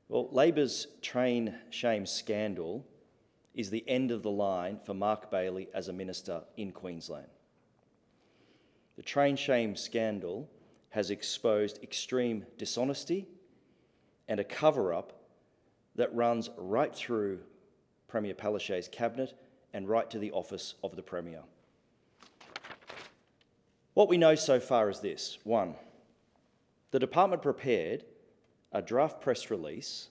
Well, Labor's train shame scandal is the end of the line for Mark Bailey as a minister in Queensland. The train shame scandal has exposed extreme dishonesty and a cover-up that runs right through Premier Palaszczuk's cabinet and right to the office of the Premier. What we know so far is this. 1, the department prepared a draft press release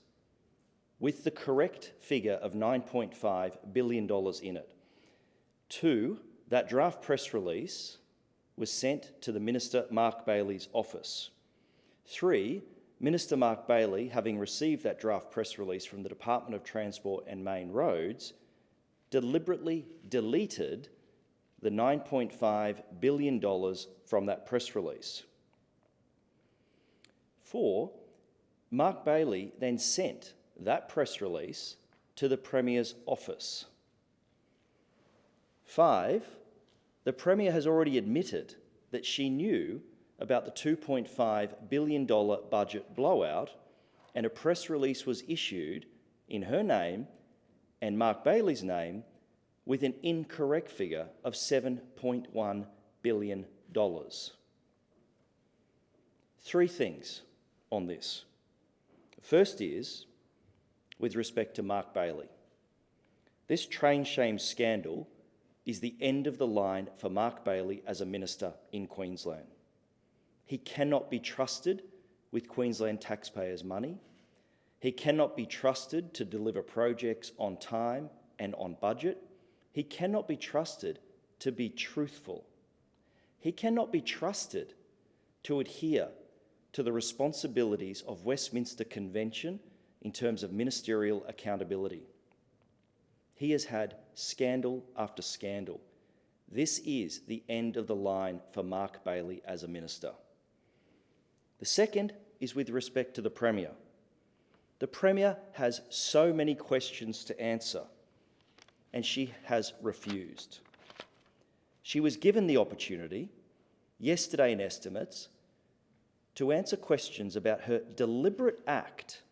with the correct figure of $9.5 billion in it. 2, that draft press release was sent to the Minister Mark Bailey's office. 3, Minister Mark Bailey, having received that draft press release from the Department of Transport and Main Roads, deliberately deleted the $9.5 billion from that press release. 4, Mark Bailey then sent that press release to the Premier's office. 5, the Premier has already admitted that she knew about the $2.5 billion budget blowout, and a press release was issued in her name and Mark Bailey's name with an incorrect figure of $7.1 billion. 3 things on this. First is, with respect to Mark Bailey, this train shame scandal is the end of the line for Mark Bailey as a minister in Queensland. He cannot be trusted with Queensland taxpayers' money. He cannot be trusted to deliver projects on time and on budget. He cannot be trusted to be truthful. He cannot be trusted to adhere to the responsibilities of Westminster Convention in terms of ministerial accountability. He has had scandal after scandal. This is the end of the line for Mark Bailey as a minister. The second is with respect to the Premier. The Premier has so many questions to answer, and she has refused. She was given the opportunity yesterday in estimates to answer questions about her deliberate act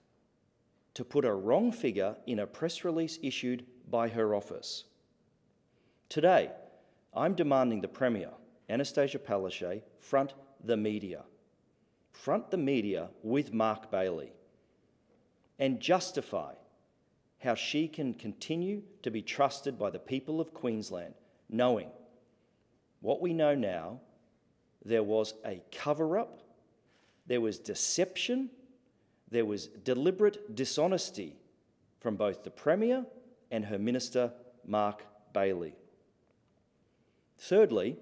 to put a wrong figure in a press release issued by her office. Today, I'm demanding the Premier, Anastasia Palaszczuk, front the media with Mark Bailey and justify how she can continue to be trusted by the people of Queensland, knowing what we know now: there was a cover-up, there was deception, there was deliberate dishonesty from both the Premier and her Minister, Mark Bailey. Thirdly,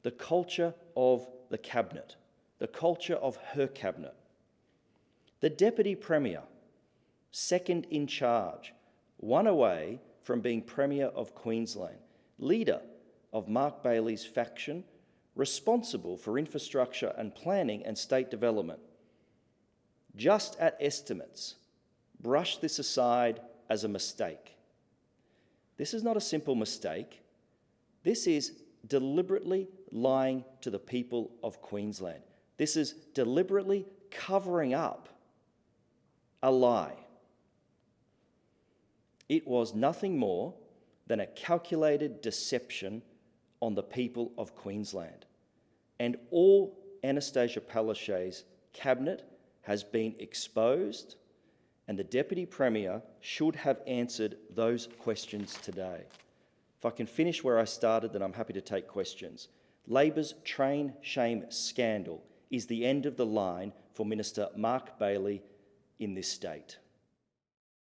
the culture of the Cabinet, the culture of her Cabinet. The Deputy Premier, second in charge, one away from being Premier of Queensland, leader of Mark Bailey's faction, responsible for infrastructure and planning and state development, just at estimates, brush this aside as a mistake. This is not a simple mistake. This is deliberately lying to the people of Queensland. This is deliberately covering up a lie. It was nothing more than a calculated deception on the people of Queensland. And all Anastasia Palaszczuk's cabinet has been exposed, and the Deputy Premier should have answered those questions today. If I can finish where I started, then I'm happy to take questions. Labor's train shame scandal is the end of the line for Minister Mark Bailey in this state.